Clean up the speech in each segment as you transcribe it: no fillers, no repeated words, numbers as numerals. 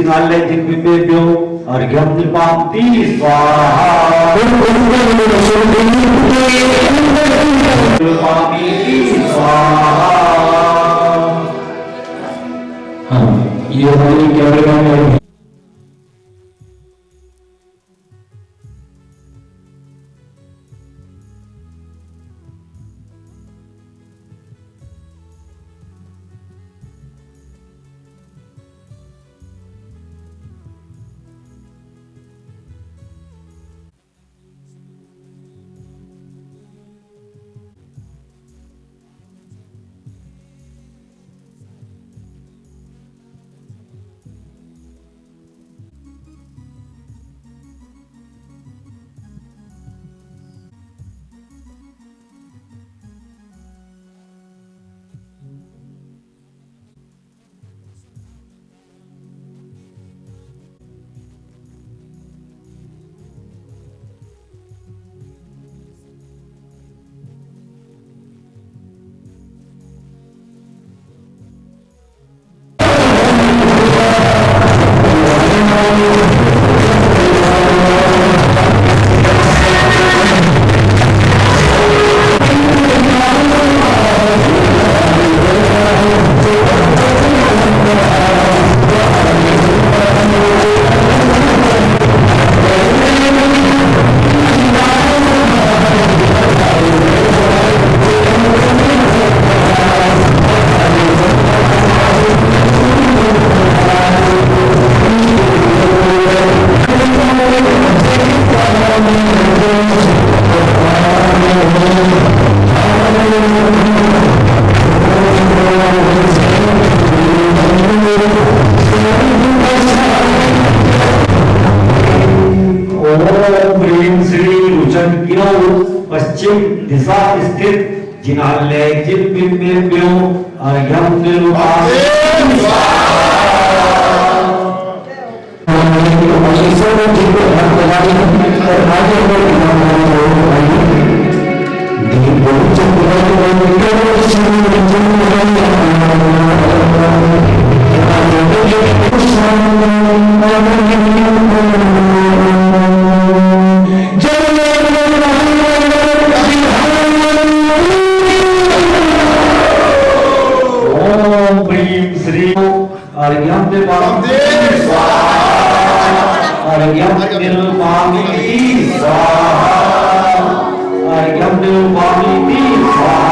जिनालय जिनबिंबेभ्यो अर्घ्यं निर्माति स्वाहा निर्माति स्वाहा। हाँ, ये हमारी क्या है? पश्चिम दिशा स्थित जिनालय जिनबिंबेभ्यो अर्घ्यं निर्माति अर्घ्यं निर्माति स्वाहा अर्घ्यं निर्माति स्वाहा अर्घ्यं निर्माति स्वाहा।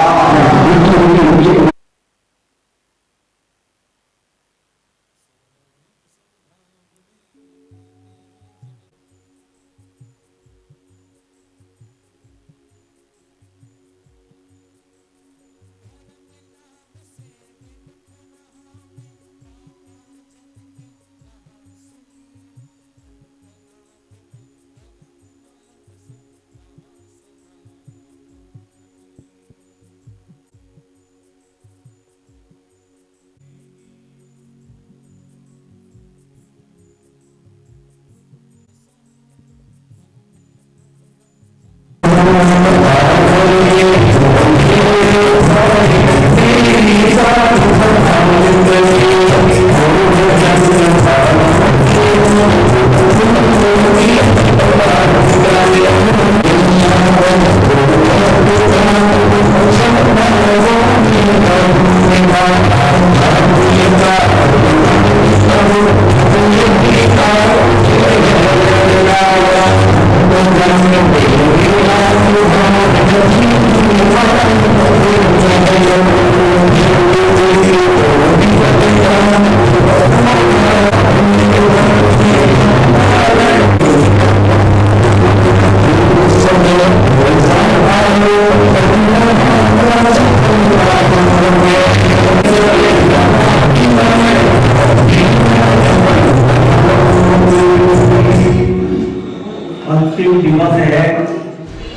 अंतिम दिवस है,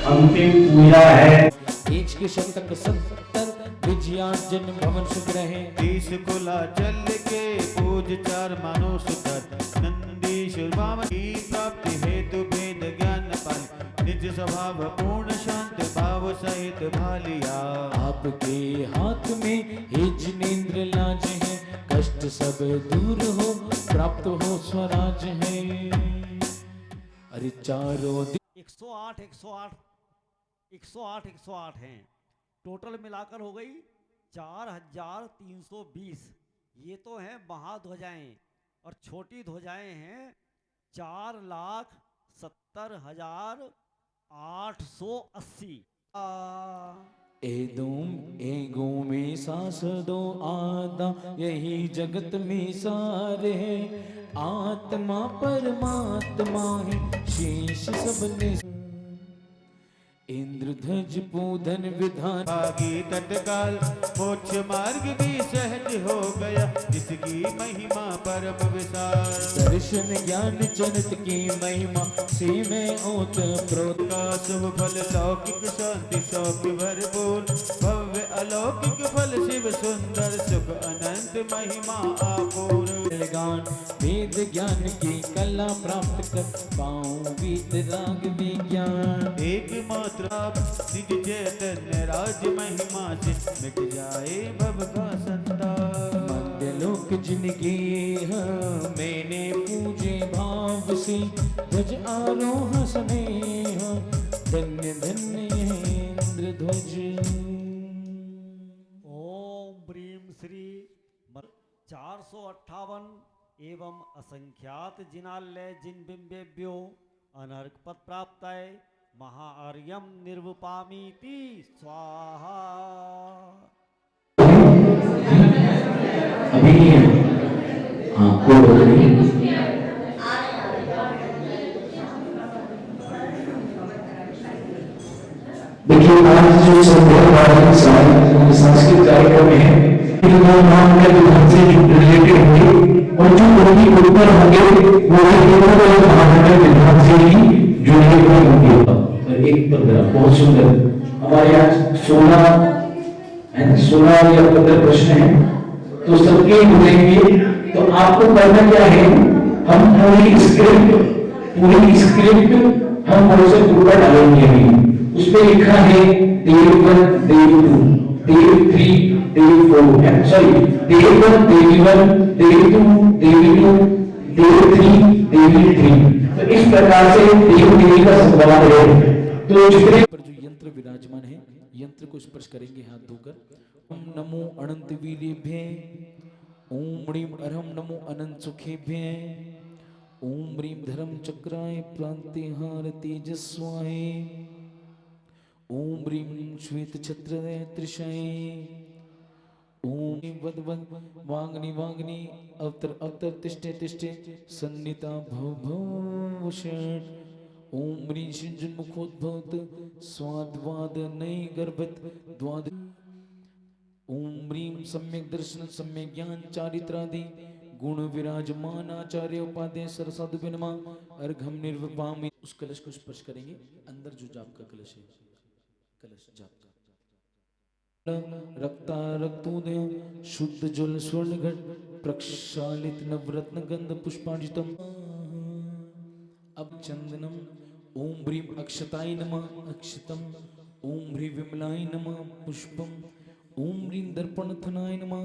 अंतिम पूजा है। एक के शतक 70 विजयार्जन भवन सुख रहे 30 कुला चल के पूज 4 मानो सुतर नंदीश वामन की प्राप्ति हेतु भेद ज्ञान पाल निज स्वभाव पूर्ण शांत भाव सहित भालिया। आपके हाथ में हे जिनेंद्र लाज है कष्ट सब दूर हो प्राप्त हो स्वराज है। अरे चारों 108 108 108 108 हैं, टोटल मिलाकर हो गई 4320। ये तो हैं महाध्वजाएं और छोटी ध्वजाएं हैं 4,70,880। एदोम एगो में सास दो आदा, यही जगत में सारे आत्मा परमात्मा है, शीश सबने इंद्रध्वज पूधन विधान। भागी तत्काल मोक्ष मार्ग भी सहज हो गया, जिसकी महिमा परम विशाल। दर्शन ज्ञान जनित की महिमा से मैं ओत प्रोत। का शुभ फल लौकिक शांति शौक भरपूर, भव्य अलौकिक फल शिव सुंदर सुख अनंत महिमा आपूर। गान वेद ज्ञान की कला प्राप्त कर पाऊं वीत राग विज्ञान। एकमात्र निज चैतन्य राज महिमा से मिट जाए भव का संताप। मध्य लोक जिनकी है मैंने पूजे भाव से, ध्वज आरोह स्नेह धन्य धन्य इंद्र ध्वज। ओम ब्रीम श्री 458 एवं असंख्यात जिनालय जिन बिंबेभ्यो अनर्क पद प्राप्ताय महाआर्यम निर्वपामीति स्वाहा। अभी हाँ कोई बोल रही है। देखिए आज जो सांस्कृतिक कार्यक्रम है नाम के विधान से जो रिलेटेड होंगे और जो उनके ऊपर होंगे वो महानगर विधान से ही जुड़े हुए होंगे। एक पंद्रह बहुत सुंदर हमारे यहाँ 16 या 15 प्रश्न हैं तो सबके मिलेंगे। तो आपको करना क्या है, हम पूरी स्क्रिप्ट हम से ऊपर डालेंगे। अभी उस पे लिखा है देव 1 देव 2 देव 3 देव 4 सॉरी देव 1 देव 1 देव 2 देव 2 देव 3 देव 3। तो इस प्रकार से देव देवी का संवाद है। तो जितने पर जो यंत्र विराजमान है, यंत्र को स्पर्श करेंगे हाथ धोकर। ओम नमो अनंत वीर्येभ्य, ओम ह्रीं अरहं नमो अनंत सुखेभ्य, ओम ह्रीं धर्म चक्राय प्रांतिहार तेजस्वाय, ओम ह्रीं श्वेत छत्रय त्रिशय, ओम वद वद वाग्नि वाग्नि अवतर अवतर तिष्ठे तिष्ठे सन्निता भव भव षट्। ओम ह्रीं शिंजन मुखोद्भवत स्वाद्वाद नई गर्भत द्वाद। ओम ह्रीं सम्यक दर्शन सम्यक ज्ञान चारित्रादि गुण विराजमान आचार्य उपाध्याय सरसाधु बिनमा अर्घम निर्वपामि। उस कलश को स्पर्श करेंगे, अंदर जो जाप का कलश है, कलश जाप का रक्ता रक्तोदय शुद्ध जल स्वर्ण घट प्रक्षालित नवरत्न गंध पुष्पांजितम। अब चंदनम ओम ह्रीं अक्षताय नमः अक्षतम, ओम ह्रीं विमलाय नमः पुष्पम, ओम ह्रीं दर्पणथनाय नमः।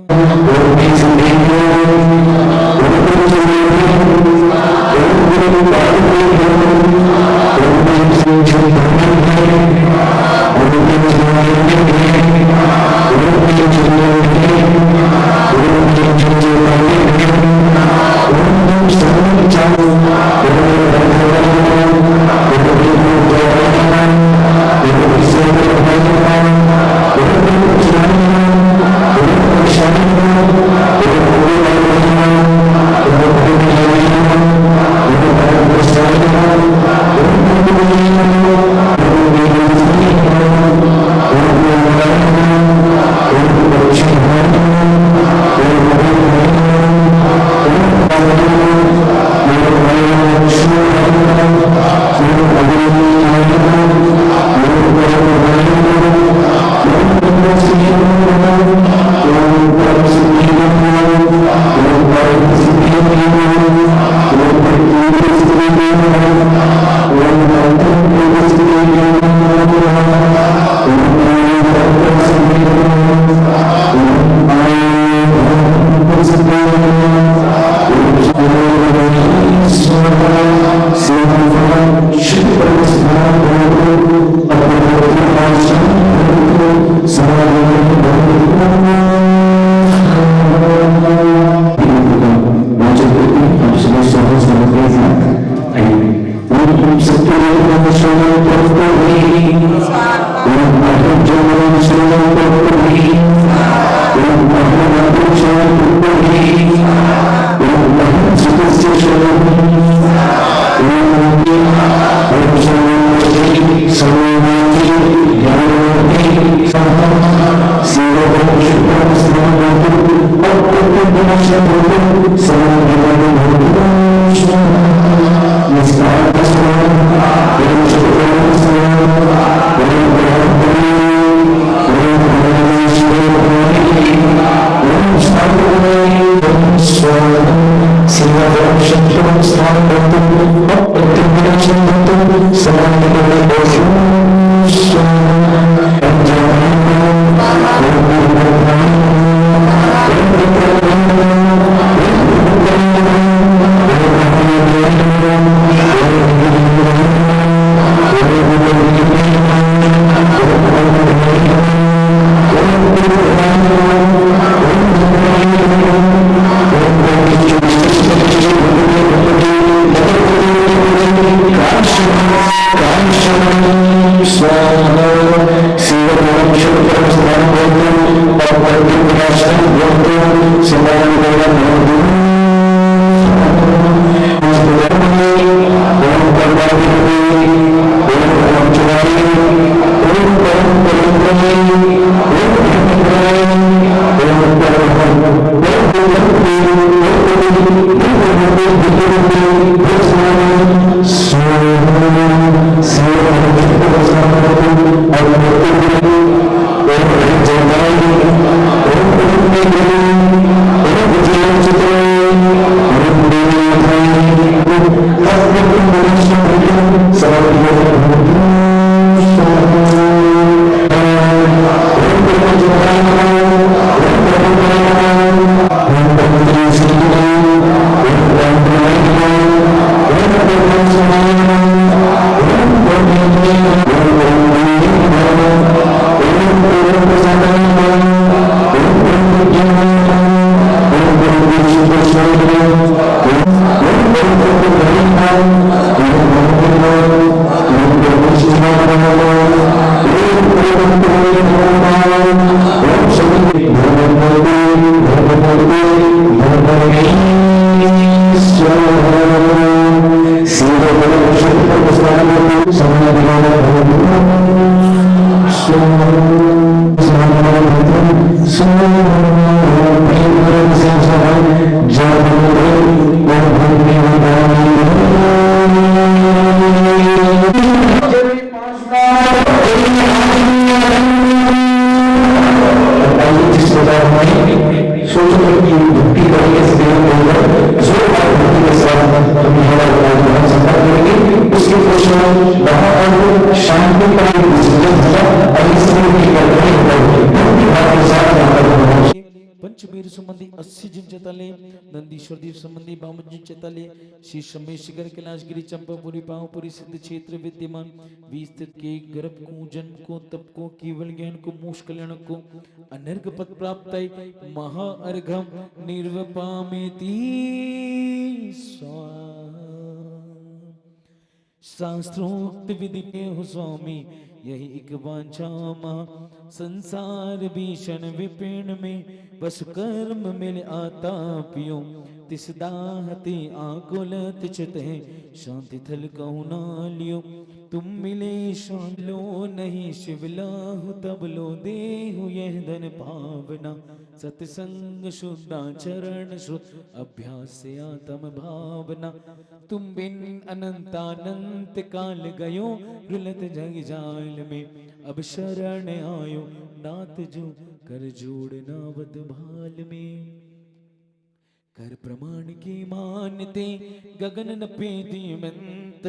पंचमेरु संबंधी 80 जिन चेताले, नंदीश्वर देव संबंधी 52 जिन चेताले, श्री शमेशगर कैलाशगिरी चंपापुरी पावपुरी सिद्ध क्षेत्र विद्यमान विस्तृत के गर्भ को जन्म को तप को केवल ज्ञान को मोक्ष कल्याण को अनर्घ पद प्राप्त महा अर्घम निर्वपामेति शास्त्रोक्त विधि में हो स्वामी यही एक वांछा संसार भीषण विपिन में बस कर्म मिल आता पियो तिस दाहते आकुलत चिते शांति थल कहु ना लियो तुम मिले शांत लो नहीं शिवलाहु तब लो देहु यह धन पावना सत्संग शुद्धाचरण श्रुत अभ्यास से आत्म भावना तुम बिन अनंतानंत काल गयो रुलत जग जाल में अब शरण आयो नाथ जो कर जोड़ नावत भाल में कर प्रमाण की मानते गगन न पेदीमंत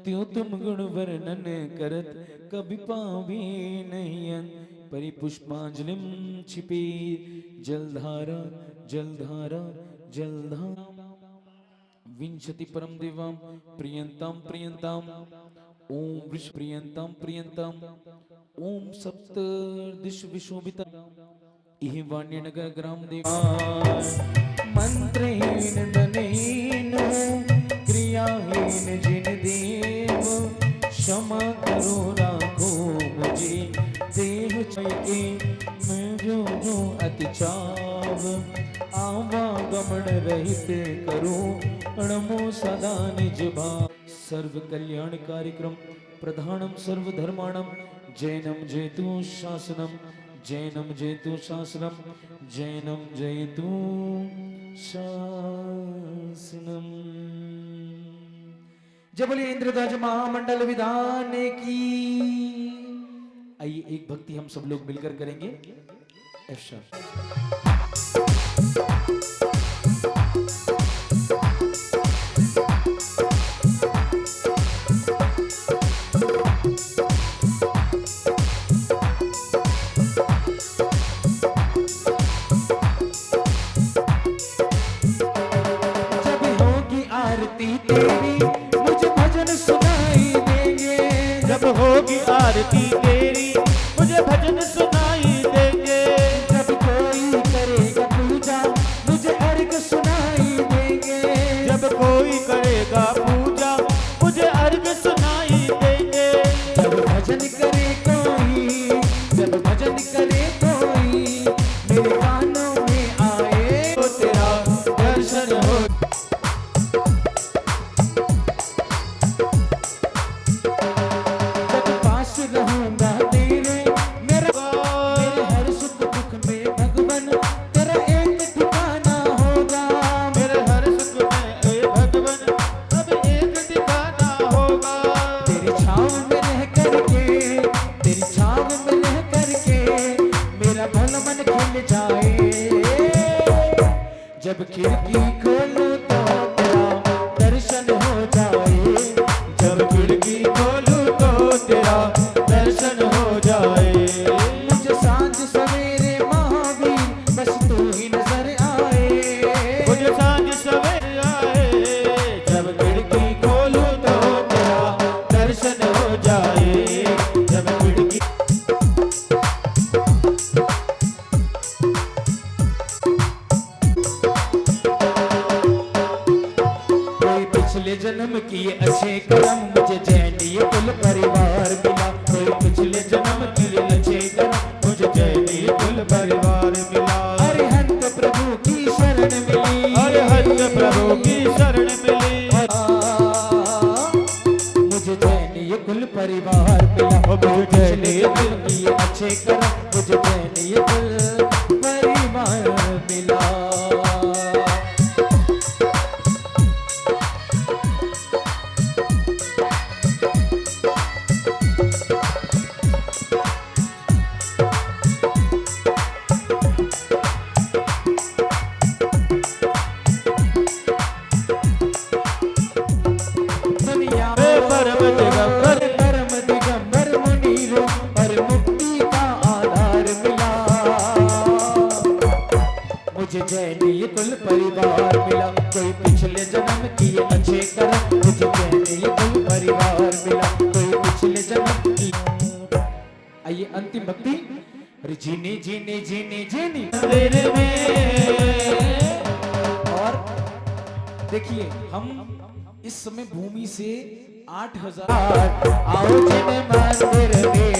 त्यों तुम गुण वर्णन करत कभी पावे नहीं अंत परिपुष्पांजलिम छिपे जलधारा जलधारा जलधारा विंशति परम देवाम प्रियंताम प्रियंताम ओम वृष प्रियंताम प्रियंताम ओम सप्त दिश विशोभिता इह वाण्यनगर ग्राम देवा मंत्रेण दनेन क्रियाहीन जिन देव क्षमा करो राखो मुझे दे मैं जो अति चाव आवागमन रहित करूं नमो सदा निज भाव। सर्व कल्याण कार्यक्रम प्रधानम सर्वधर्माणम जैनम जयतु शासनम जैनम जयतु शासनम जैनम जयतु शासनम। जय बोलिए इंद्रध्वज महामंडल विधान की। आइए एक भक्ति हम सब लोग मिलकर करेंगे। जब होगी आरती तेरी मुझे भजन सुनाई देंगे। जब होगी आरती तेरी मुझे भजन सुनाई देंगे। जब कोई करेगा पूजा मुझे अर्घ सुनाई देंगे। जब कोई करेगा पूजा मुझे अर्घ सुनाई देंगे। जब भजन करे कोई जब भजन करे कोई मेरे कानों में आए तो तेरा दर्शन हो। जब पास रहूंगा तेरे मेरे हर सुख दुख में भगवन तेरा एक ठिकाना होगा। मेरे हर सुख में ए भगवन अब एक ठिकाना होगा। तेरी छाँव में रह करके तेरी छाँव में रह करके मेरा भला मन खिल जाए। जब खिड़की खोलूं तो तेरा दर्शन हो जाए। जब खिड़की खोलूं तो तेरा दर्शन हो जाए। मुझे सांझ सवेरे महावीर बस तू ही नजर आए। मुझे सांझ सवेरे आए। जब खिड़की खोलूं तो तेरा दर्शन हो जाए। जब खिड़की कोई पिछले जन्म किए अच्छे कर्म मुझे जैनीय कुल परिवार मिला। कोई पिछले जन्म किए अच्छे कर्म मुझे जैनीय कुल परिवार मिला। अरिहंत प्रभु की शरण मिली। अरिहंत प्रभु की शरण मिली। मुझे जैनीय कुल परिवार मिला। मुझे जैनीय कुल किए अच्छे कर्म मुझे जैनीय कुल परिवार मिला। दुनिया हे परम दिगंबर परम दिगंबर मुनीर पर मुक्ति का आधार मिला। मुझे जैनीय कुल परिवार मिला। कोई पिछले जन्म किए अच्छे कर्म मुझे जैनीय कुल परिवार मिला। कोई पिछले जन्म की। आइए अंतिम भक्ति। अरे जीने जीने जीने जीने मंदिर में। और देखिए हम इस समय भूमि से 8000 आओ जिन मंदिर में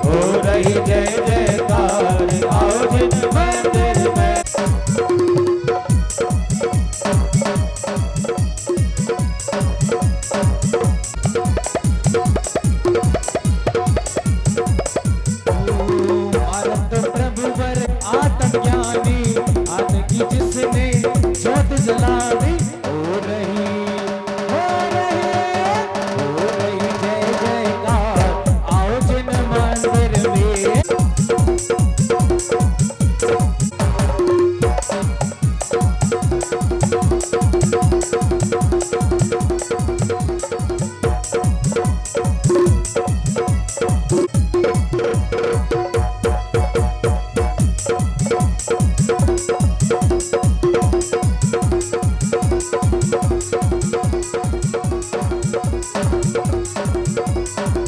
हो रही जय जयकार। आओ जिन मंदिर में। आनंद प्रभु वर आत्म ज्ञानी आत्म की जिसने ज्योत जला दी। हो रही जय जयकार। आओ जिन मंदिर में।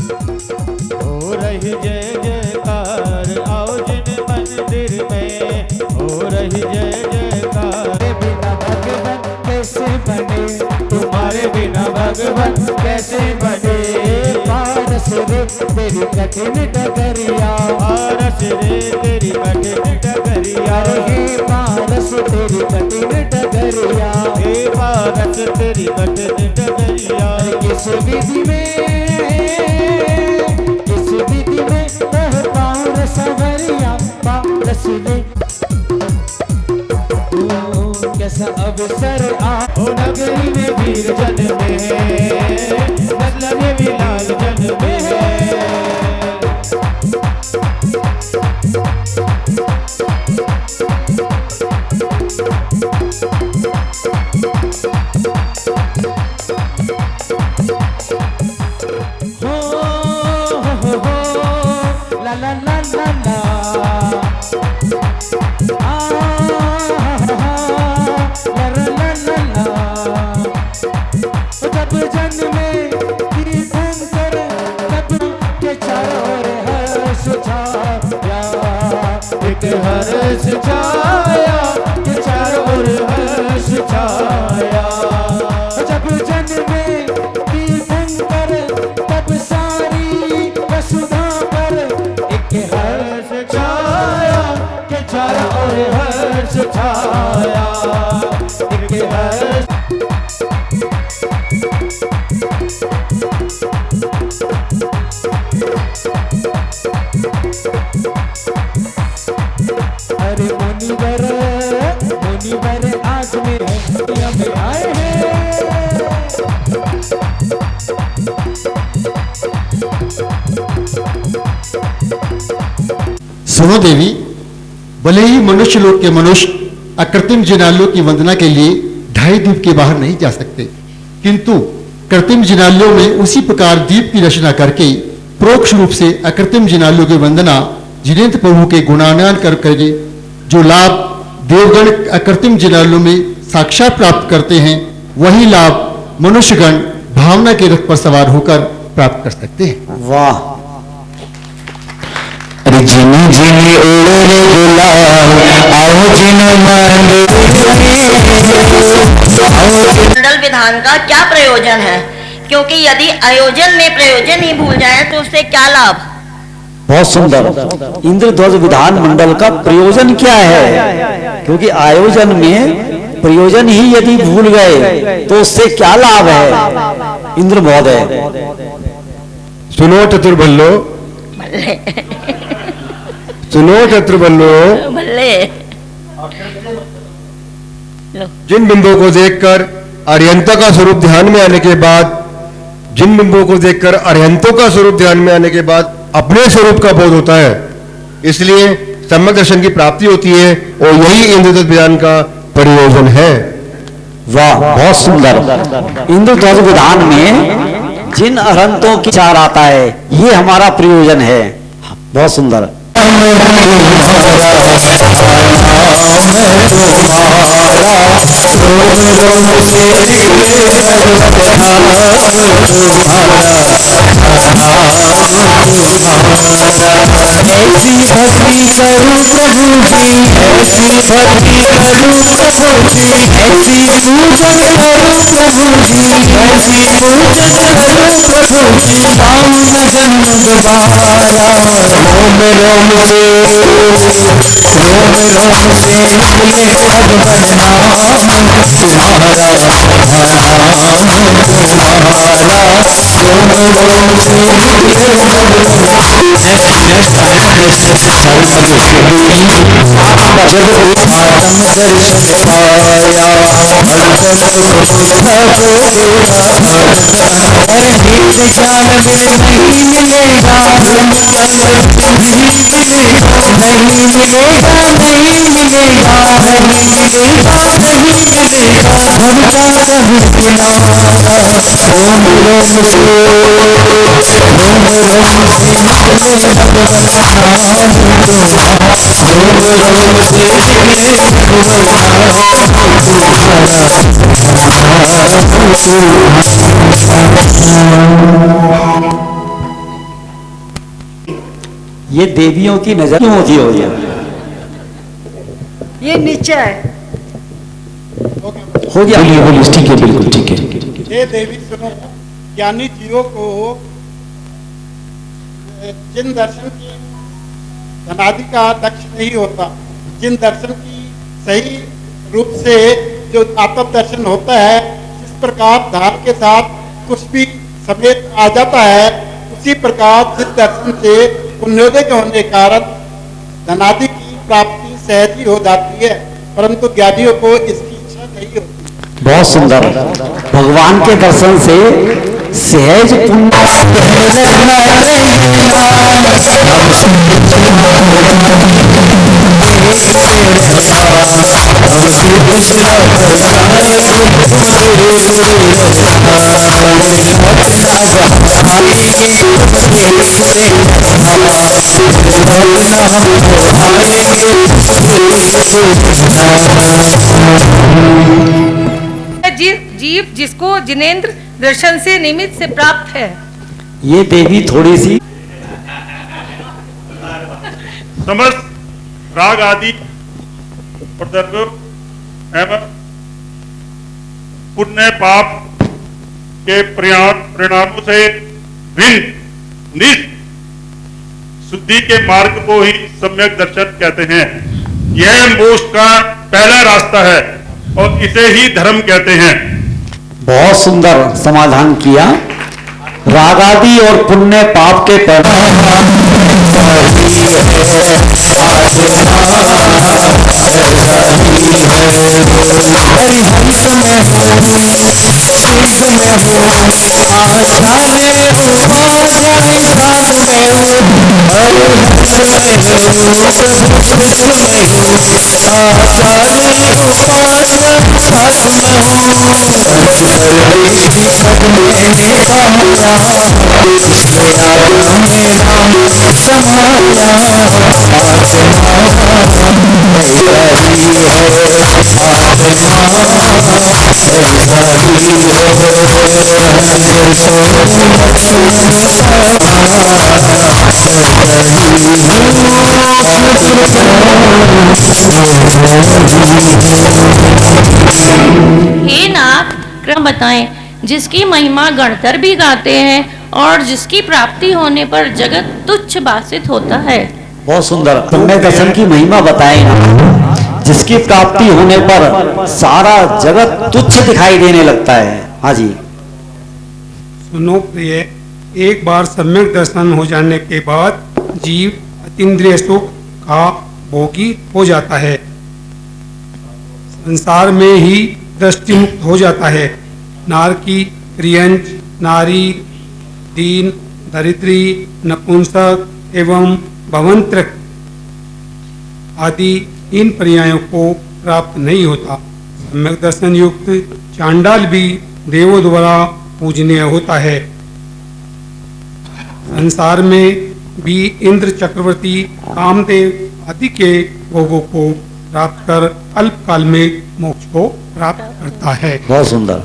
हो रही जय जयकार। आओ जिन मंदिर में। हो रही जय जयकार। तुम्हारे बिना भगवान कैसे बने। तुम्हारे बिना भगवान कैसे बने। पारस पारस रे तेरी कठिन डगरिया, पारस रे तेरी कठिन डगरिया, हे पारस तेरी कठिन डगरिया, हे पारस तेरी कठिन डगरिया। किस विधि में कह पार सवरिया, पारस रे कैसा अवसर आ ओ नगरी में वीर जन में, बदला में भी लाल जन में। ला ला ला ला ला जब जन्मे तीर्थंकर तब के चारों ओर हर्ष छाया, एक हर्ष छाया, के चारों ओर हर्ष छाया। जब जन्मे तीर्थंकर तब सारी वसुधा पर एक हर्ष छाया, के चारों ओर हर्ष छाया, एक हर्ष। अरे मुनिवर आज में आए हैं। सुनो देवी, भले ही मनुष्य लोक के मनुष्य अकृत्रिम जिनाल्यों की वंदना के लिए 2.5 दीप के बाहर नहीं जा सकते, किंतु कृत्रिम जिनाल्यों में उसी प्रकार दीप की रचना करके प्रोक्ष रूप से अकृत्रिम जिनाल्यों की वंदना जिनेन्द्र प्रभु के गुणान्वान करके जो लाभ देवगण अकृत्रिम जिनाल्यों में साक्षात प्राप्त करते हैं, वही लाभ मनुष्यगण भावना के रथ पर सवार होकर प्राप्त कर सकते हैं। वाह। अरे जिन जिन ओढ़े गुलाल आओ जिन मंडल विधान का क्या प्रयोजन है? क्योंकि यदि आयोजन में प्रयोजन ही भूल जाए तो उससे क्या लाभ? बहुत सुंदर। इंद्रध्वज विधान मंडल का प्रयोजन क्या है? क्योंकि आयोजन में प्रयोजन ही यदि भूल गए तो उससे क्या लाभ है? इंद्र महोदय सुनो चतुर्भल्लो, सुनो चतुर्भल्लो, भले जिन बिंबों को देखकर अरिहंतों का स्वरूप ध्यान में आने के बाद, जिन बिंबों को देखकर अरिहंतों का स्वरूप ध्यान में आने के बाद अपने स्वरूप का बोध होता है, इसलिए सम्यक दर्शन की प्राप्ति होती है और यही इंद्रध्वज विधान का प्रयोजन है। वाह, बहुत सुंदर। इंद्रध्वज विधान में जिन अरहंतों की विचार आता है, ये हमारा प्रयोजन है। बहुत सुंदर। ऐसी भक्ति करूं प्रभु जी, ऐसी भक्ति करूं प्रभु जी, ऐसी पूजन करूं प्रभु जी, ऐसी पूजन करूं प्रभु जी, पाऊं न जन्म दोबारा। रोम रोम से रोम रोम से तुम्हें अब प्रणाम तुम्हारा, रोम रोम से ये देवियों की नजर क्यों होती हो? ये नीचे है। हो गया। ठीक है, बिल्कुल ठीक है। हे देवी सुनो, ज्ञानी जीवों को जिन दर्शन की धनादि का लक्ष्य नहीं होता, जिन दर्शन की सही रूप से जो आत्म दर्शन होता है, जिस प्रकार धार के साथ कुछ भी समेत आ जाता है, उसी प्रकार जिस दर्शन से पुण्योदय के होने के कारण धनादि की प्राप्ति सहज ही हो जाती है, परंतु ज्ञानियों को इसकी इच्छा नहीं होती। बहुत सुंदर। भगवान के दर्शन से सहज पुण्य जीव जिसको जिनेंद्र दर्शन से निमित्त से प्राप्त है। ये देवी थोड़ी सी समस्त राग आदि प्रदर्भ एवं पुण्य पाप के परिणामों से भिन्न निज शुद्धि के मार्ग को ही सम्यक दर्शन कहते हैं। यह मोक्ष का पहला रास्ता है और इसे ही धर्म कहते हैं। बहुत सुंदर समाधान किया। राग आदि और पुण्य पाप के हे नाथ, क्रम बताएं जिसकी महिमा गणतर भी गाते हैं और जिसकी प्राप्ति होने पर जगत तुच्छ भाषित होता है। बहुत सुंदर। पुण्य दर्शन की महिमा बताएं ना, जिसकी प्राप्ति होने पर सारा जगत तुच्छ दिखाई देने लगता है। हाँ जी सुनो प्रिय, एक बार सम्यक दर्शन हो जाने के बाद जीव अतीन्द्रिय सुख का भोगी हो जाता है, संसार में ही दृष्टि मुक्त हो जाता है। नार की प्रियंज, नारी, दीन, दरिद्री, नपुंसक एवं भवंत्रक आदि इन पर्यायों को प्राप्त नहीं होता। सम्यक दर्शन युक्त चांडाल भी देवों द्वारा पूजनीय होता है। संसार में भी इंद्र, चक्रवर्ती, कामदेव आदि के भोगों को प्राप्त कर अल्पकाल में मोक्ष को प्राप्त करता है। बहुत सुंदर।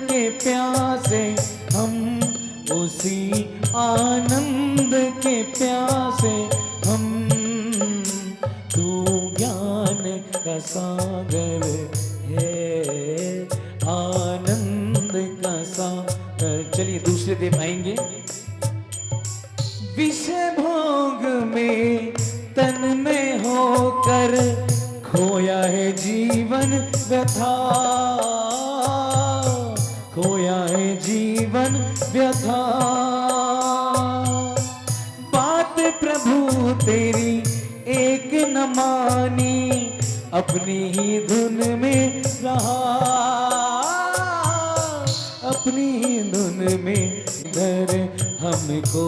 के प्यासे हम, उसी आनंद के प्यासे हम, तू ज्ञान का सागर है, आनंद का सागर। चलिए दूसरे देव आएंगे। विषय भोग में तन में होकर खोया है जीवन व्यथा, खोया है जीवन व्यथा। बात प्रभु तेरी एक न मानी, अपनी ही धुन में रहा, अपनी ही धुन में। इधर हमको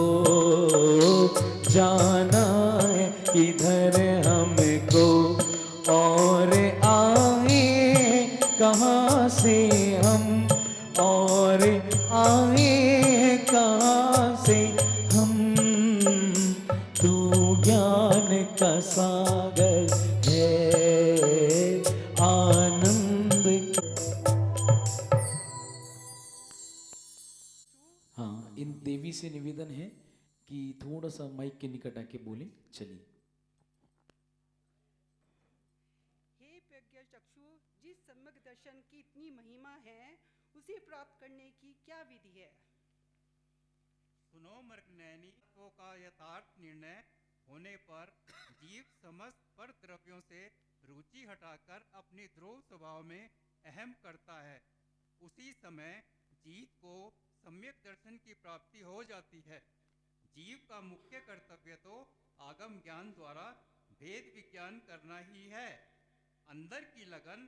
जाना है, इधर हमको, और आए कहाँ से हम, और आए कहाँ से हम, तू ज्ञान का सागर है, आनंद। हाँ, इन देवी के निकट आके बोले। चलिए। हे प्रज्ञा चक्षु, जिस सम्यक दर्शन की इतनी महिमा है, उसे प्राप्त करने की क्या विधि है? सुनो मृगनयनी, का यथार्थ निर्णय होने पर जीव समस्त पर द्रव्यों से रुचि हटाकर अपनी ध्रुव स्वभाव में अहम करता है। उसी समय जीव को सम्यक दर्शन की प्राप्ति हो जाती है। जीव का मुख्य कर्तव्य तो आगम ज्ञान द्वारा भेद विज्ञान करना ही है। अंदर की लगन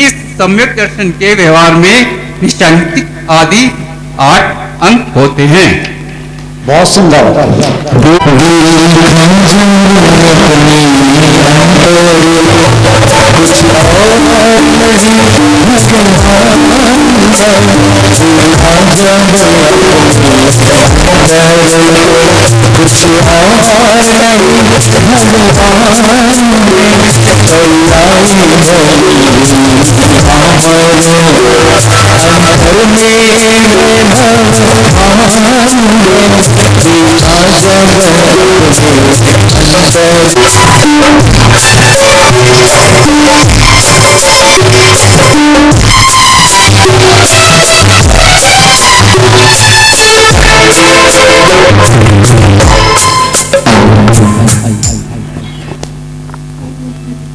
इस सम्यक दर्शन के व्यवहार में निश्चय आदि 8 अंक होते हैं। बहुत सुंदर।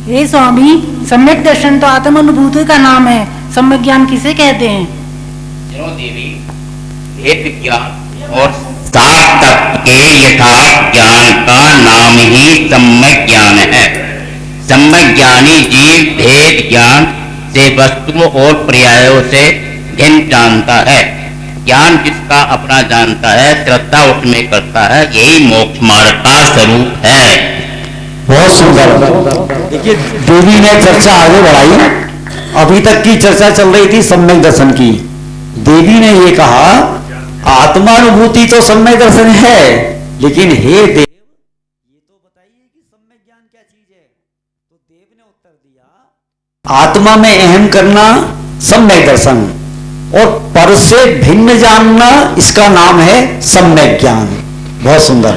हे स्वामी, सम्यक दर्शन तो आत्म अनुभूति का नाम है, सम्यक ज्ञान किसे कहते हैं? चलो देवी, भेद विज्ञान और सात तत्व के यथार्थ ज्ञान का नाम ही सम्यक ज्ञान है। सम्यक ज्ञानी जीव भेद ज्ञान से वस्तुओं और पर्यायों से भिन्न जानता है। ज्ञान जिसका अपना जानता है, श्रद्धा उसमें करता है, यही मोक्ष मार्ग का स्वरूप है। बहुत सुंदर। देखिए, देवी ने चर्चा आगे बढ़ाई। अभी तक की चर्चा चल रही थी सम्यक दर्शन की। देवी ने ये कहा आत्मानुभूति तो सम्यक दर्शन है, लेकिन हे देव, ये तो बताइए कि सम्यक ज्ञान क्या चीज है। तो देव ने उत्तर दिया, आत्मा में अहम करना सम्यक दर्शन, और पर से भिन्न जानना, इसका नाम है सम्यक ज्ञान। बहुत सुंदर।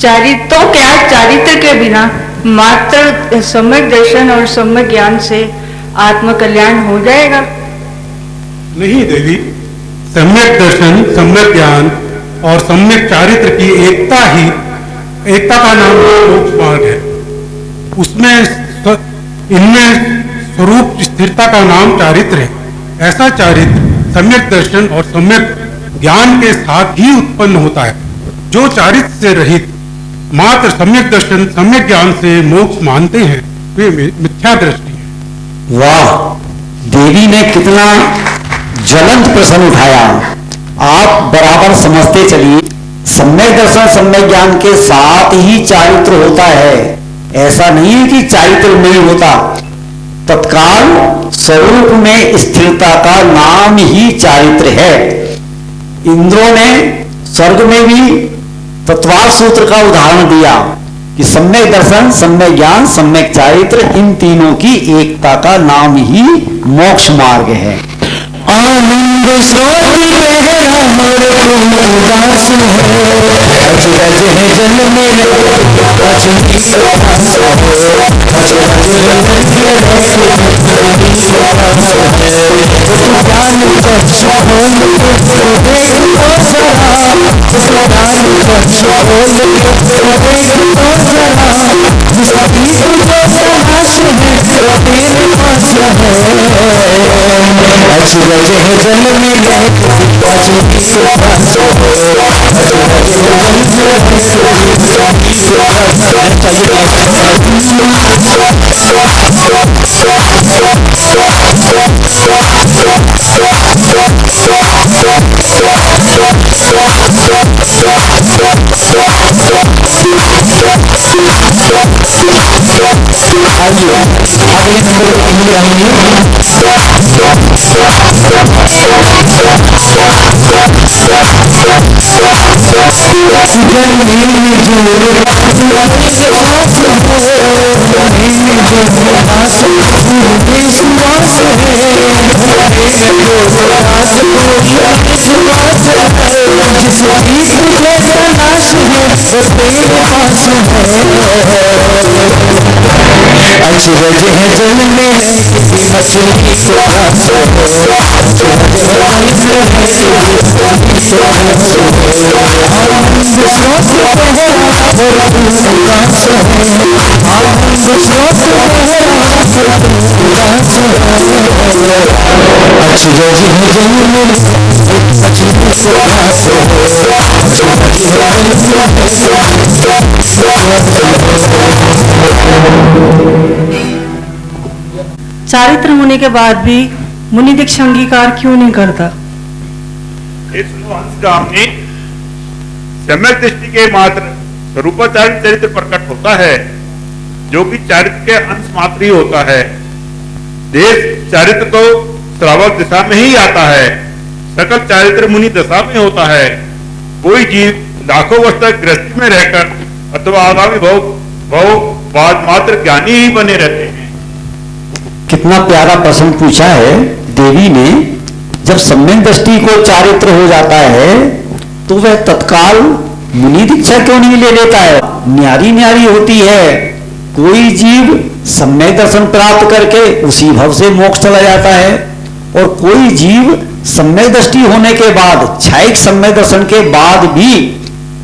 चारित्रों क्या चारित्र के बिना मात्र सम्यक दर्शन और सम्यक ज्ञान से आत्म कल्याण हो जाएगा? नहीं देवी, सम्यक दर्शन, सम्यक ज्ञान और सम्यक चारित्र की एकता का नाम मोक्ष मार्ग है। उसमें इनमें स्वरूप स्थिरता का नाम चारित्र है। ऐसा चारित्र सम्यक दर्शन और सम्यक ज्ञान के साथ ही उत्पन्न होता है। जो चारित्र से रहित मात्र सम्यक दर्शन, सम्यक ज्ञान से मोक्ष मानते हैं, वे मिथ्या दृष्टि है। वाह, देवी ने कितना ज्वलंत प्रश्न उठाया। आप बराबर समझते चलिए, सम्यक दर्शन सम्यक ज्ञान के साथ ही चारित्र होता है। ऐसा नहीं है कि चारित्र नहीं होता। तत्काल स्वरूप में स्थिरता का नाम ही चारित्र है। इंद्रों ने स्वर्ग में भी तत्वार सूत्र का उदाहरण दिया कि सम्यक दर्शन, सम्यक ज्ञान, सम्यक चारित्र, इन तीनों की एकता का नाम ही मोक्ष मार्ग है। आनंद स्रोत बहरा मोर तुलदास है, अजरज है जन मेरे अजनी सुदास है, अजरज है रस अजनी सुदास है। ज्ञान चक्षु खोल उसको देख तो जरा, उसको ज्ञान चक्षु खोल उसको देख तो जरा, जिसकी तुझे तलाश है वो तेरे पास है। अजरज है जन मेरे अजनी सुदास है, अजरज है रस अजनी सुदास अजरज है जन मेरे अजनी सुदास है, अजरज है रस अजनी सुदास है। आनंद स्रोत बहरा और तू उदास है, आनंद स्रोत बहरा और तू उदास है। अजरज है जन मेरे अजनी सुदास है, अजरज है रस अजनी सुदास है। चारित्र होने के बाद भी मुनि दीक्षा अंगीकार क्यों नहीं करता? गामी सम्यक दृष्टि के मात्र स्वरूपाचारित चरित्र प्रकट होता है, जो कि चारित्र के अंश मात्र ही होता है। देश चारित्र तो श्रावक दिशा में ही आता है, सकल चारित्र मुनि दशा में होता है। कोई जीव लाखों वर्ष तक गृहस्थी में रहकर अथवा आगामी भव बाद मात्र ज्ञानी ही बने रहते हैं। कितना प्यारा प्रश्न पूछा है देवी ने। जब सम्यक दृष्टि को चारित्र हो जाता है तो वह तत्काल मुनि दीक्षा क्यों नहीं ले लेता है? न्यारी न्यारी होती है। कोई जीव सम्यक दर्शन प्राप्त करके उसी भव से मोक्ष चला जाता है, और कोई जीव सम्यक दृष्टि होने के बाद, क्षयिक सम्यक दर्शन के बाद भी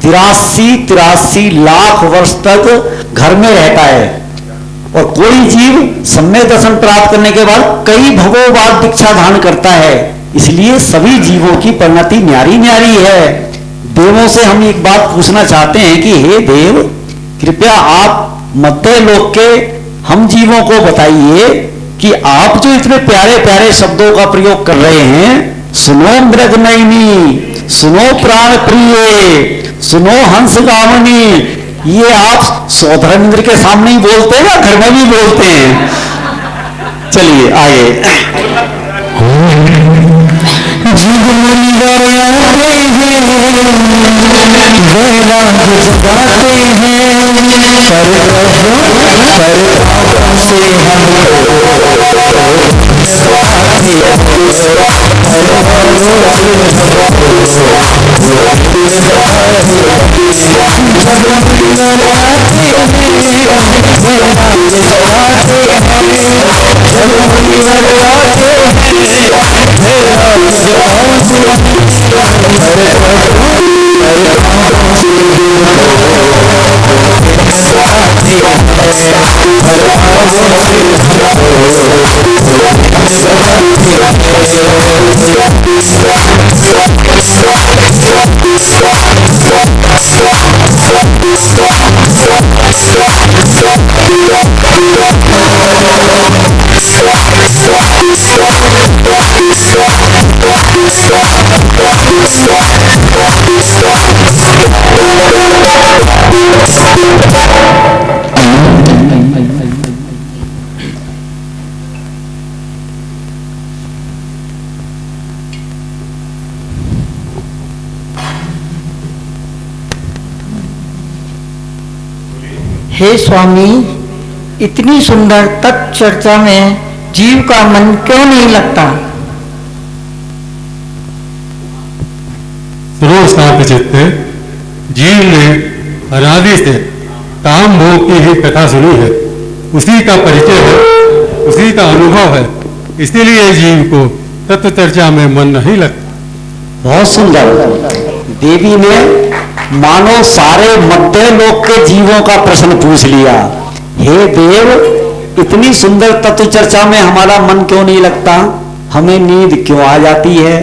83 लाख वर्ष तक घर में रहता है, और कोई जीव सम्यक दर्शन प्राप्त करने के बाद कई भवों बाद दीक्षा धारण करता है। इसलिए सभी जीवों की परिणति न्यारी न्यारी है। देवों से हम एक बात पूछना चाहते हैं कि हे देव, कृपया आप मध्य लोक के हम जीवों को बताइए कि आप जो इतने प्यारे प्यारे शब्दों का प्रयोग कर रहे हैं, सुनो मृगनयनी, सुनो प्राण प्रिय, सुनो हंस गावनी, ये आप सौधर्मेंद्र के सामने ही बोलते हैं या घर में भी बोलते हैं? चलिए आगे। जीवन गयाते हैं, वैराग जगाते हैं, पर प्रभु से हे स्वामी, इतनी सुंदर तत्व चर्चा में जीव का मन क्यों नहीं लगता? शांत चित्त जीव ने अनादि से काम भोग की ही कथा सुनी है, उसी का परिचय है, उसी का अनुभव है, इसीलिए जीव को तत्व चर्चा में मन नहीं लगता। बहुत सुंदर। देवी ने मानो सारे मध्य लोक के जीवों का प्रश्न पूछ लिया। हे देव, इतनी सुंदर तत्व चर्चा में हमारा मन क्यों नहीं लगता? हमें नींद क्यों आ जाती है?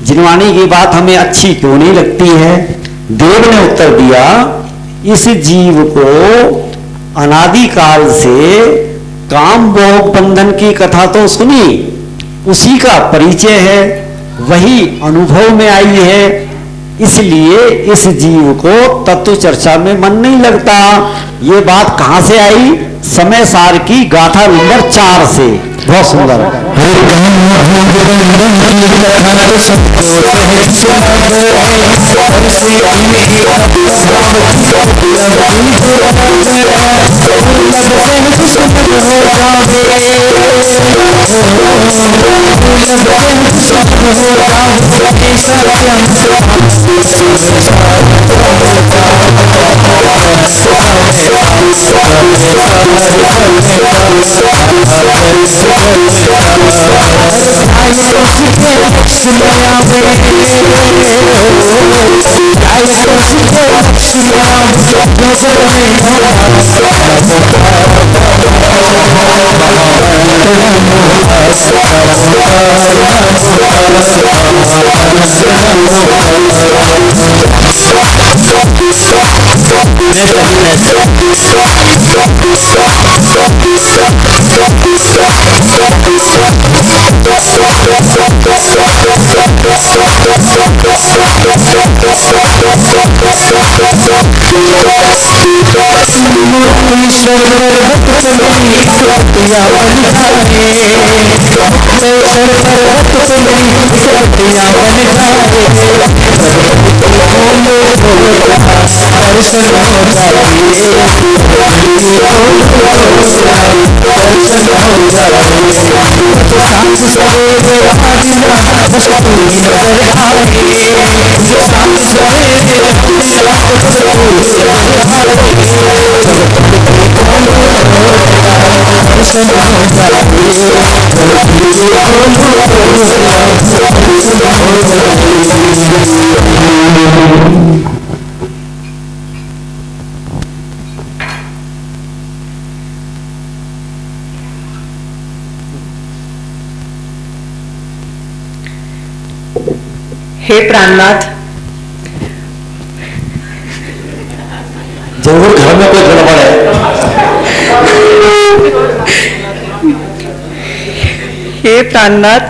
जिनवाणी की बात हमें अच्छी क्यों नहीं लगती है? देव ने उत्तर दिया, इस जीव को अनादिकाल से काम भोग बंधन की कथा तो सुनी, उसी का परिचय है, वही अनुभव में आई है, इसलिए इस जीव को तत्व चर्चा में मन नहीं लगता। ये बात कहां से आई? समय सार की गाथा नंबर 4 से। बहुत सुंदर। हे प्राणनाथ, जरूर घर में कोई गड़बड़ है। हे प्राणनाथ,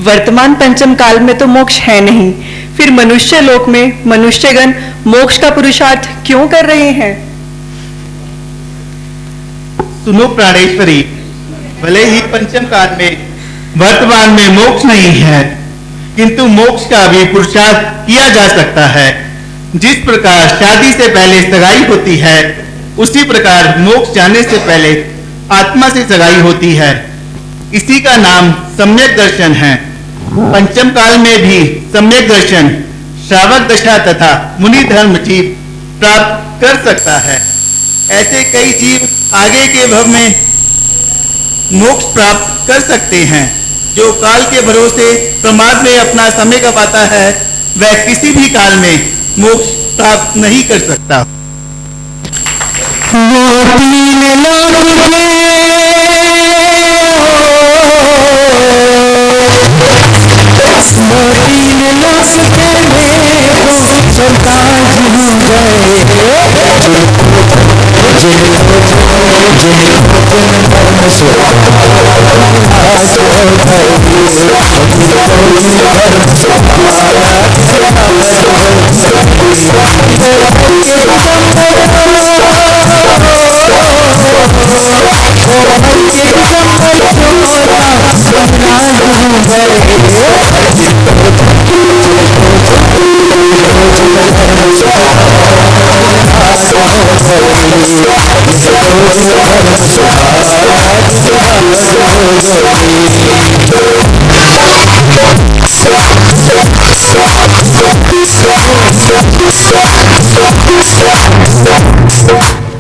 वर्तमान पंचम काल में तो मोक्ष है नहीं, फिर मनुष्य लोक में मनुष्यगण मोक्ष का पुरुषार्थ क्यों कर रहे हैं? सुनो प्राणेश्वरी, भले ही पंचम काल में वर्तमान में मोक्ष नहीं है, किंतु मोक्ष का भी पुरुषार्थ किया जा सकता है। जिस प्रकार शादी से पहले सगाई होती है, उसी प्रकार मोक्ष जाने से पहले आत्मा से सगाई होती है। इसी का नाम सम्यक दर्शन है। पंचम काल में भी सम्यक दर्शन श्रावक दशा तथा मुनि धर्म जीव प्राप्त कर सकता है। ऐसे कई जीव आगे के भव में मोक्ष प्राप्त कर सकते हैं। जो काल के भरोसे प्रमाद में अपना समय गवाता है, वह किसी भी काल में मोक्ष प्राप्त नहीं कर सकता।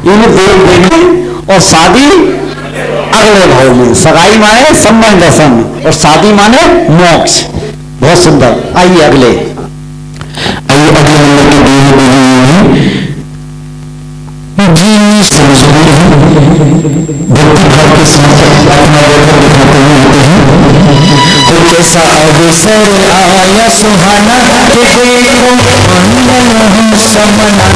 इन देव देवी और शादी अगले भाव में। सगाई माने सम्यक दर्शन और शादी माने मोक्ष। बहुत सुंदर। आइए अगले नंबर के देवी देवी जी समझ रहे हैं, भक्ति भाव के साथ अपना व्यवहार दिखाते हुए होते हैं। तो कैसा अवसर आया सुहाना के देखो मंगल हम समनाना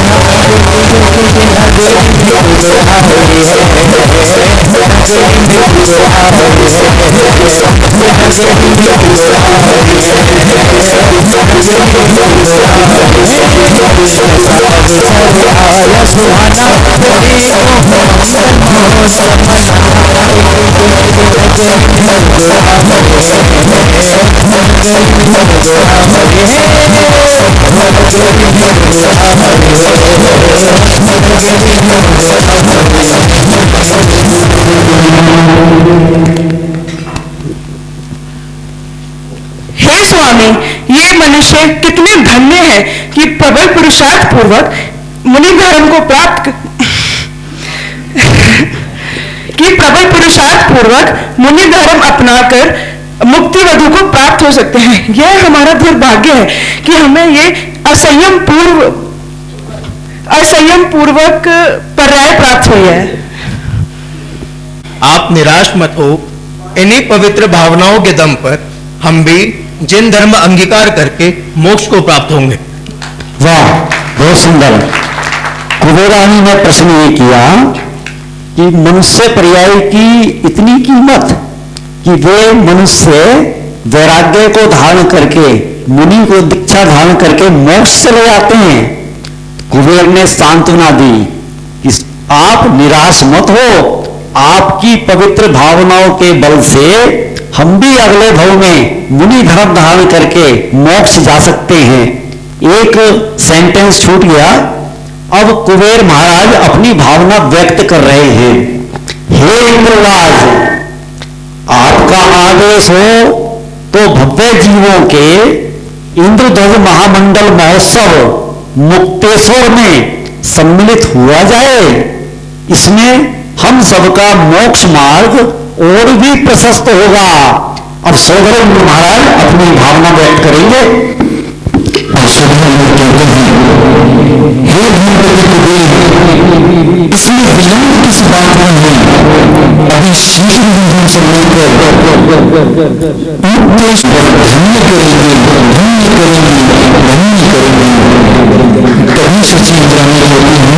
हे स्वामी, ये मनुष्य कितने धन्य है कि प्रबल पुरुषार्थ पूर्वक मुनि धर्म को प्राप्त मुनि धर्म अपनाकर मुक्ति वधु को प्राप्त हो सकते हैं। यह हमारा दुर्भाग्य है कि हमें ये असंयम पूर्वक पर्याय प्राप्त हुई है। आप निराश मत हो। इन्हीं पवित्र भावनाओं के दम पर हम भी जिन धर्म अंगीकार करके मोक्ष को प्राप्त होंगे। वाह, बहुत सुंदर। कुबेरानी ने प्रश्न ये किया कि मनुष्य पर्याय की इतनी कीमत कि वे मनुष्य वैराग्य को धारण करके, मुनि को दीक्षा धारण करके मोक्ष चले जाते हैं। कुबेर ने सांत्वना दी कि आप निराश मत हो, आपकी पवित्र भावनाओं के बल से हम भी अगले भव में मुनि धर्म धारण करके मोक्ष जा सकते हैं। एक सेंटेंस छूट गया। अब कुबेर महाराज अपनी भावना व्यक्त कर रहे हैं। हे इंद्रराज, आपका आदेश हो तो भव्य जीवों के इंद्रध्वज महामंडल महोत्सव मुक्तेश्वर में सम्मिलित हुआ जाए। इसमें हम सबका मोक्ष मार्ग और भी प्रशस्त होगा। अब सौगल महाराज अपनी भावना व्यक्त करेंगे। इसमें विलंब किस बात में है? अभी शीघ्र ही हम सब मिलकर उपदेश पर धन्य करेंगे, धन्य करेंगे, धन्य करेंगे। कभी सच्ची इंद्राणी होती है।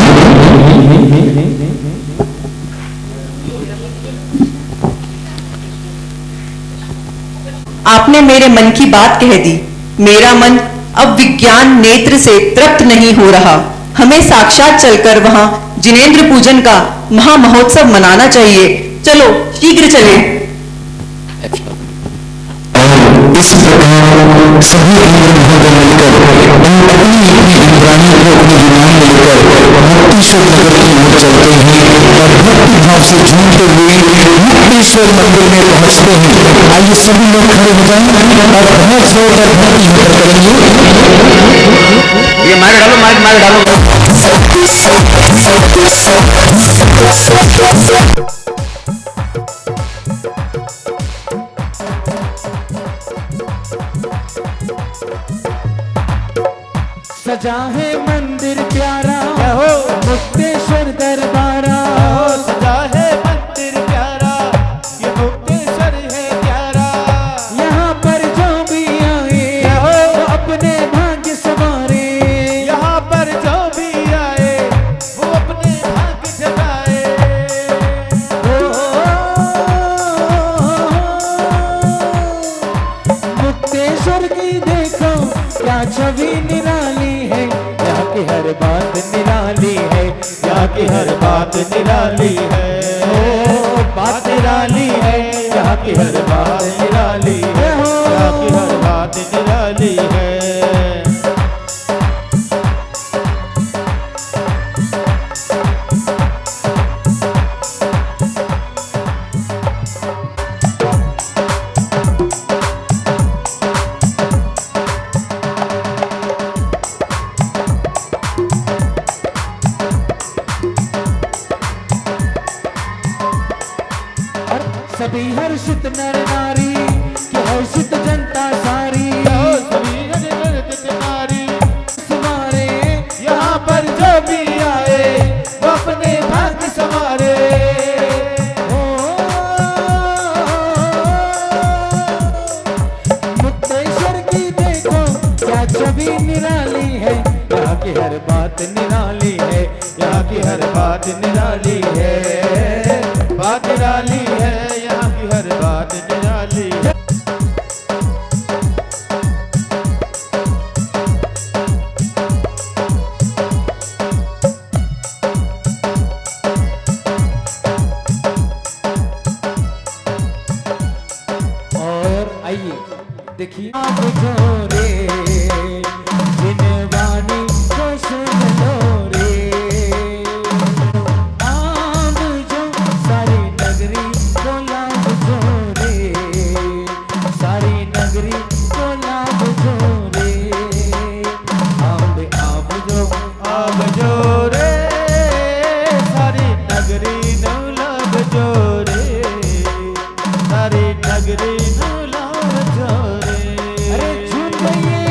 आपने मेरे मन की बात कह दी। मेरा मन अब विज्ञान नेत्र से तृप्त नहीं हो रहा। हमें साक्षात चलकर वहां जिनेंद्र पूजन का महामहोत्सव मनाना चाहिए। चलो शीघ्र चलें। इस प्रकार सभी इंद्र महोदय मिलकर अपनी इंद्राणी को अपने विमान में लेकर मुक्तेश्वर नगर की ओर चलते हैं और भक्ति भाव से झूमते हुए मुक्तेश्वर मंदिर में पहुंचते हैं। आइए सभी लोग खड़े हो जाएं और बहुत जोरदार भक्ति होकर करेंगे। ये मार डालो, मार डालो। सजा है मंदिर प्यारा, मुक्तेश्वर दरबारा। सजा है मंदिर प्यारा, ये मुक्तेश्वर है प्यारा। यहाँ पर जो भी आए वो अपने भाग्य संवारे। यहाँ पर जो भी आए वो अपने भाग्य जगाए। मुक्तेश्वर की देखो क्या छवि निराली है। यहाँ की हर बात निराली है, यहाँ की हर बात निराली है। ओ बात निराली है, यहाँ की हर बात निराली है। यहाँ की हर बात निराली है। सभी हर्षित नर नारी कि हर्षित जनता सारी सभी हर्षित नारी समारे यहाँ पर जो भी आए वो अपने भाग्य संवारे मुक्तेश्वर की देखो क्या छवि निराली है, यहाँ की हर बात निराली है, यहाँ की हर बात निराली है, बात निराली है, यहाँ की हर बात निराली है। और आइए देखिए आप जो रे जिनवानी को सुन लो रे, आप जो सारी नगरी को लाभ जो रे, सारी नगरी को लाभ जो रे, आप जो रे सारी नगरी नो लाभ जो रे, सारी नगरी नो लाभ जो रे। अरे झूम गइए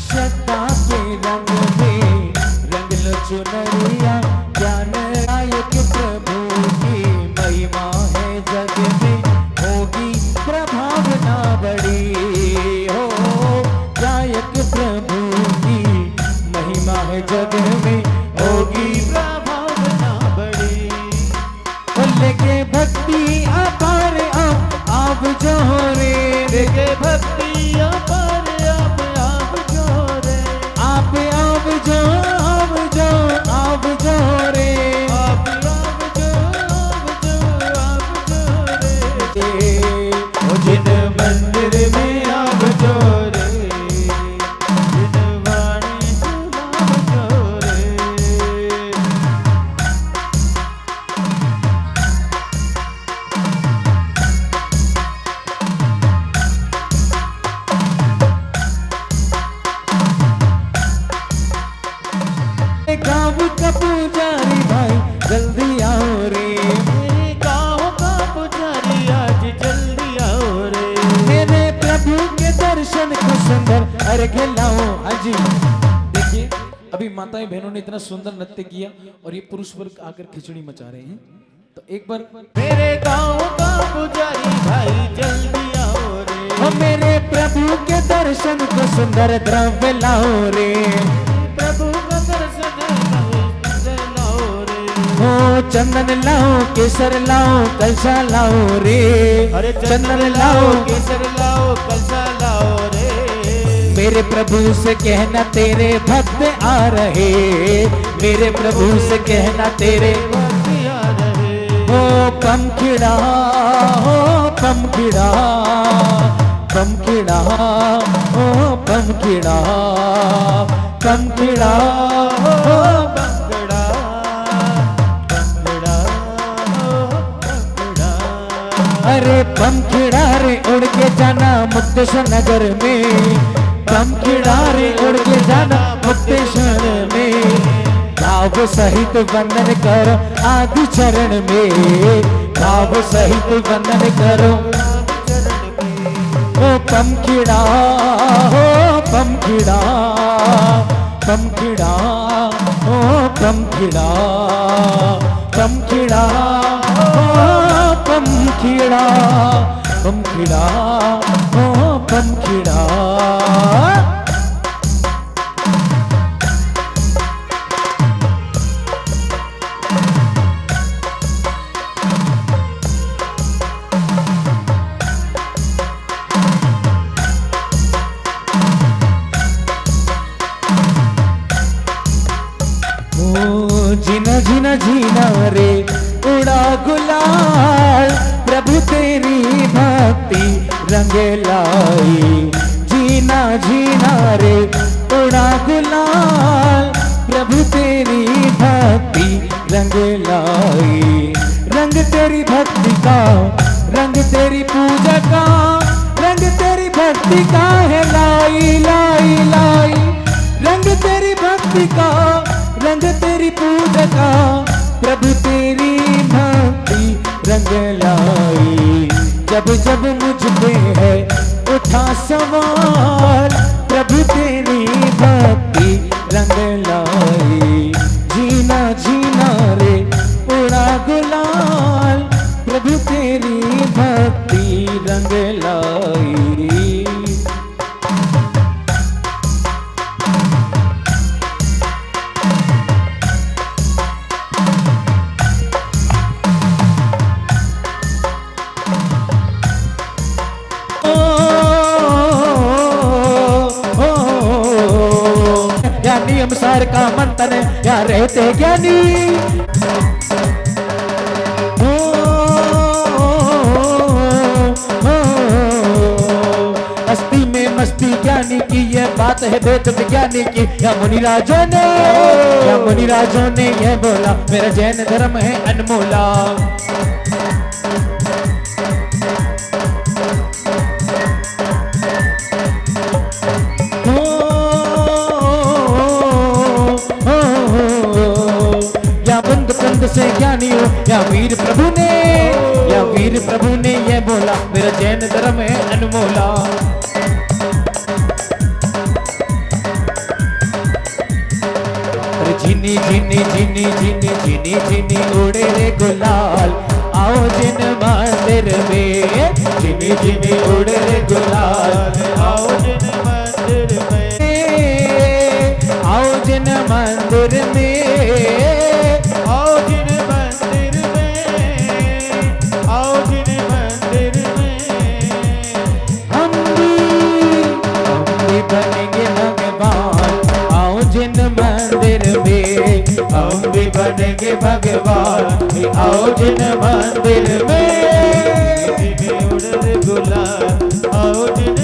श्रद्धा के रंग में रंग लो चुनरिया, ज्ञान नायक प्रभु की महिमा है जग में, होगी प्रभावना बड़ी हो, गायक प्रभु की महिमा है जग में, होगी प्रभावना बड़ी। लेके भक्ति अपार आप जो रे, लेके भक्ति अपार आप जो रे, आप जो रे, आप जो रे। जिन मंदिर में आप जो रे, जिन वाणी आप जो रे। गाँव का पुजारी भाई जल्दी आओ रे, मेरे गाँव का पुजारी आज जल्दी आओ रे, मेरे प्रभु के दर्शन को सुंदर अर्घ्य लाओ। अजी देखिए अभी माताएं बहनों ने इतना सुंदर नृत्य किया और ये पुरुष वर्ग आकर खिचड़ी मचा रहे हैं, तो एक बार मेरे गाँव का पुजारी भाई जल्दी आओ रे, मेरे प्रभु के दर्शन को सुंदर द्रव्य लाओ रे, प्रभु का दर्शन लाओ रे। हो चंदन लाओ केसर लाओ कलशा लाओ रे, अरे चंदन लाओ केसर लाओ कलशा लाओ रे। मेरे प्रभु से कहना तेरे भक्त आ रहे, मेरे प्रभु से कहना तेरे भक्त आ रहे। हो पमखिड़ा हो पमखिड़ा, पमखिड़ा हो पमखिड़ा, पमखिड़ा हो बंगड़ा बंगड़ा बंगड़ा। अरे पमखिड़ा रे उड़ के जाना मुक्तेश्वर नगर में, पमखिड़ा रे उड़ के जाना मुक्तेश्वर में, भाव सहित वंदन करो आदि चरण में, भाव सहित वंदन करो ओ पमखिड़ा हो पमखिड़ा, पमखिड़ा ओ पमखिड़ा, पमखिड़ा ओ पमखिड़ा, पमखिड़ा ओ पमखिड़ा। जीना जीना जीना रे उड़ा गुलाल, प्रभु तेरी भक्ति रंग लाई, जीना जीना रे उड़ा गुलाल, प्रभु तेरी भक्ति रंग लाई, रंग रंग तेरी भक्ति का, रंग तेरी पूजा का, रंग तेरी भक्ति का है लाई लाई लाई। रंग तेरी भक्ति का, रंग तेरी पूजा का, प्रभु तेरी भक्ति रंग लाई। जब जब मुझ पे है उठा सवाल, प्रभु तेरी भक्ति रंग लाई। जीना जीना रे उड़ा गुलाल, प्रभु तेरी भक्ति रंग लाई। नियम सार का मंथन या रहते ज्ञानी। मस्ती में मस्ती ज्ञानी की ये बात है वेद विज्ञानी की। या मुनिराजों ने ये बोला मेरा जैन धर्म है अनमोला। से ज्ञानी हो या वीर प्रभु ने ये बोला मेरा जैन धर्म है अनमोला। झिनी झिनी झिनी झिनी झिनी झिनी उड़े रे गुलाल, आओ जिन मंदिर में। झिनी झिनी उड़े रे गुलाल, आओ जिन मंदिर में, आओ जिन मंदिर में, आओ जिन मंदिर में, आओ जिन मंदिर में। हम भी बनेंगे भगवान, आओ जिन मंदिर में। हम भी बनेंगे भगवान, आओ जिन मंदिर में। उड़ रे गुलाल, आओ जिन